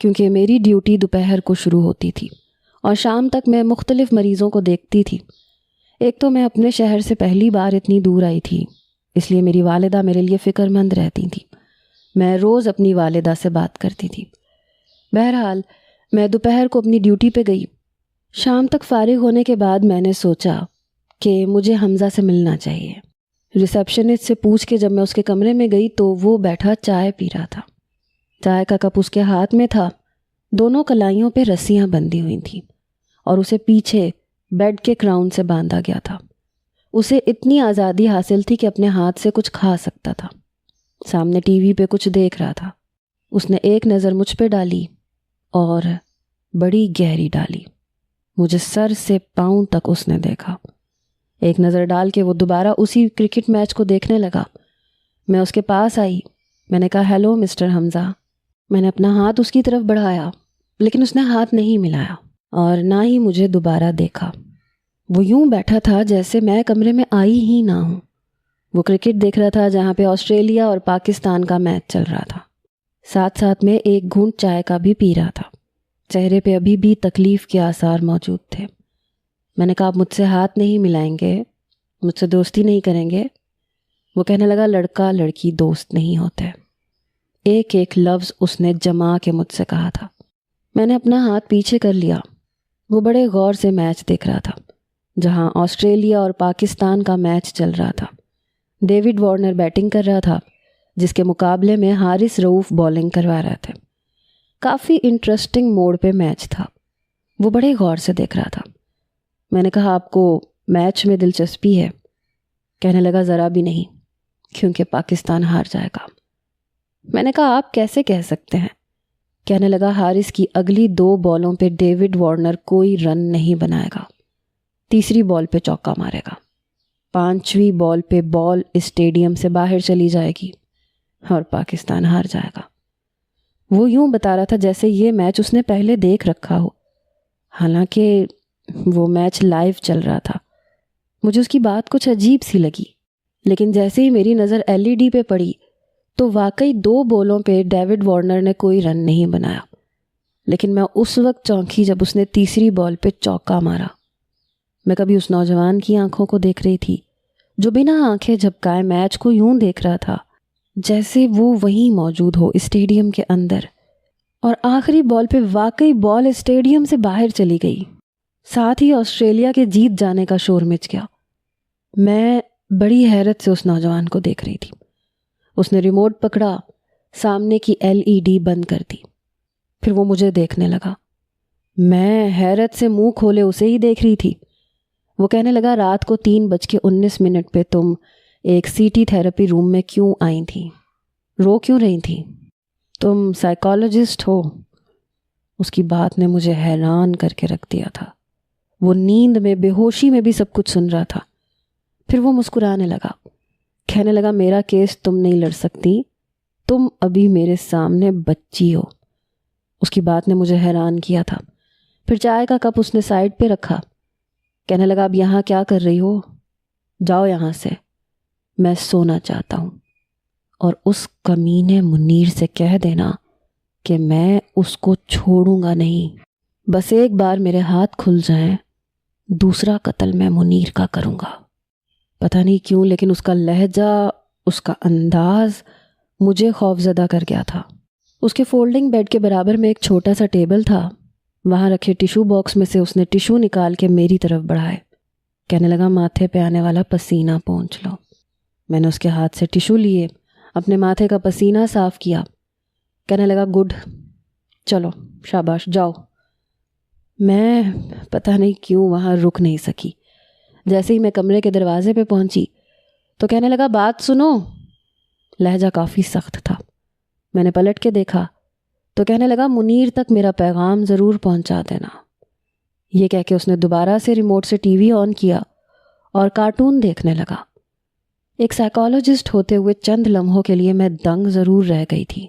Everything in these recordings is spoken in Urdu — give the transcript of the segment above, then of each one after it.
کیونکہ میری ڈیوٹی دوپہر کو شروع ہوتی تھی اور شام تک میں مختلف مریضوں کو دیکھتی تھی۔ ایک تو میں اپنے شہر سے پہلی بار اتنی دور آئی تھی، اس لیے میری والدہ میرے لیے فکر مند رہتی تھی۔ میں روز اپنی والدہ سے بات کرتی تھی۔ بہرحال میں دوپہر کو اپنی ڈیوٹی پہ گئی۔ شام تک فارغ ہونے کے بعد میں نے سوچا کہ مجھے حمزہ سے ملنا چاہیے۔ ریسیپشنسٹ سے پوچھ کے جب میں اس کے کمرے میں گئی تو وہ بیٹھا چائے پی رہا تھا۔ چائے کا کپ اس کے ہاتھ میں تھا، دونوں کلائیوں پہ رسیاں بندھی ہوئی تھیں اور اسے پیچھے بیڈ کے کراؤن سے باندھا گیا تھا۔ اسے اتنی آزادی حاصل تھی کہ اپنے ہاتھ سے کچھ کھا سکتا تھا۔ سامنے ٹی وی پہ کچھ دیکھ رہا تھا۔ اس نے ایک نظر مجھ پہ ڈالی اور بڑی گہری ڈالی۔ مجھے سر سے پاؤں تک اس نے دیکھا۔ ایک نظر ڈال کے وہ دوبارہ اسی کرکٹ میچ کو دیکھنے لگا۔ میں اس کے پاس آئی۔ میں نے کہا، ہیلو مسٹر حمزہ۔ میں نے اپنا ہاتھ اس کی طرف بڑھایا لیکن اس نے ہاتھ نہیں ملایا اور نہ ہی مجھے دوبارہ دیکھا۔ وہ یوں بیٹھا تھا جیسے میں کمرے میں آئی ہی نہ ہوں۔ وہ کرکٹ دیکھ رہا تھا جہاں پہ آسٹریلیا اور پاکستان کا میچ چل رہا تھا۔ ساتھ ساتھ میں ایک گھونٹ چائے کا بھی پی رہا تھا۔ چہرے پہ ابھی بھی تکلیف کے آثار موجود تھے۔ میں نے کہا، آپ مجھ سے ہاتھ نہیں ملائیں گے، مجھ سے دوستی نہیں کریں گے؟ وہ کہنے لگا، لڑکا لڑکی دوست نہیں ہوتے۔ ایک ایک لفظ اس نے جما کے مجھ سے کہا تھا۔ میں نے اپنا ہاتھ پیچھے کر لیا۔ وہ بڑے غور سے میچ دیکھ رہا تھا جہاں آسٹریلیا اور پاکستان کا میچ چل رہا تھا۔ ڈیوڈ وارنر بیٹنگ کر رہا تھا جس کے مقابلے میں حارث رؤوف بالنگ کروا رہے تھے۔ کافی انٹرسٹنگ موڑ پہ میچ تھا۔ وہ بڑے غور سے دیکھ رہا تھا۔ میں نے کہا، آپ کو میچ میں دلچسپی ہے؟ کہنے لگا، ذرا بھی نہیں، کیونکہ پاکستان ہار جائے گا۔ میں نے کہا، آپ کیسے کہہ سکتے ہیں؟ کہنے لگا، حارث کی اگلی 2 بالوں پہ ڈیوڈ وارنر کوئی رن نہیں بنائے گا، تیسری بال پہ چوکا مارے گا، 5ویں بال پہ بال اسٹیڈیم سے باہر چلی جائے گی اور پاکستان ہار جائے گا۔ وہ یوں بتا رہا تھا جیسے یہ میچ اس نے پہلے دیکھ رکھا ہو، حالانکہ وہ میچ لائیو چل رہا تھا۔ مجھے اس کی بات کچھ عجیب سی لگی، لیکن جیسے ہی میری نظر LED پہ پڑی تو واقعی 2 بالوں پہ ڈیوڈ وارنر نے کوئی رن نہیں بنایا۔ لیکن میں اس وقت چونکی جب اس نے تیسری بال پہ چوکا مارا۔ میں کبھی اس نوجوان کی آنکھوں کو دیکھ رہی تھی جو بنا آنکھیں جھپکائے میچ کو یوں دیکھ رہا تھا جیسے وہ وہیں موجود ہو اسٹیڈیم کے اندر، اور آخری بال پہ واقعی بال اسٹیڈیم سے باہر چلی گئی۔ ساتھ ہی آسٹریلیا کے جیت جانے کا شور مچ گیا۔ میں بڑی حیرت سے اس نوجوان کو دیکھ رہی تھی۔ اس نے ریموٹ پکڑا، سامنے کی LED بند کر دی، پھر وہ مجھے دیکھنے لگا۔ میں حیرت سے منہ کھولے اسے ہی دیکھ رہی تھی۔ وہ کہنے لگا، رات کو 3:19 پہ تم ایک CT تھراپی روم میں کیوں آئی تھی؟ رو کیوں رہی تھی؟ تم سائیکالوجسٹ ہو؟ اس کی بات نے مجھے حیران کر کے رکھ دیا تھا۔ وہ نیند میں، بے ہوشی میں بھی سب کچھ سن رہا تھا۔ پھر وہ مسکرانے لگا، کہنے لگا، میرا کیس تم نہیں لڑ سکتی، تم ابھی میرے سامنے بچی ہو۔ اس کی بات نے مجھے حیران کیا تھا۔ پھر چائے کا کپ اس نے سائڈ پہ رکھا۔ کہنے لگا، اب یہاں کیا کر رہی ہو؟ جاؤ یہاں سے، میں سونا چاہتا ہوں، اور اس کمینے منیر سے کہہ دینا کہ میں اس کو چھوڑوں گا نہیں۔ بس ایک بار میرے ہاتھ کھل جائیں، دوسرا قتل میں منیر کا کروں گا۔ پتہ نہیں کیوں لیکن اس کا لہجہ، اس کا انداز مجھے خوفزدہ کر گیا تھا۔ اس کے فولڈنگ بیڈ کے برابر میں ایک چھوٹا سا ٹیبل تھا۔ وہاں رکھے ٹیشو باکس میں سے اس نے ٹیشو نکال کے میری طرف بڑھائے۔ کہنے لگا، ماتھے پہ آنے والا پسینہ پونچھ لو۔ میں نے اس کے ہاتھ سے ٹیشو لیے، اپنے ماتھے کا پسینہ صاف کیا۔ کہنے لگا، گڈ، چلو شاباش، جاؤ۔ میں پتہ نہیں کیوں وہاں رک نہیں سکی۔ جیسے ہی میں کمرے کے دروازے پہ پہنچی تو کہنے لگا، بات سنو۔ لہجہ کافی سخت تھا۔ میں نے پلٹ کے دیکھا تو کہنے لگا، منیر تک میرا پیغام ضرور پہنچا دینا۔ یہ کہہ کے اس نے دوبارہ سے ریموٹ سے ٹی وی آن کیا اور کارٹون دیکھنے لگا۔ ایک سائیکالوجسٹ ہوتے ہوئے چند لمحوں کے لیے میں دنگ ضرور رہ گئی تھی،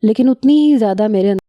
لیکن اتنی ہی زیادہ میرے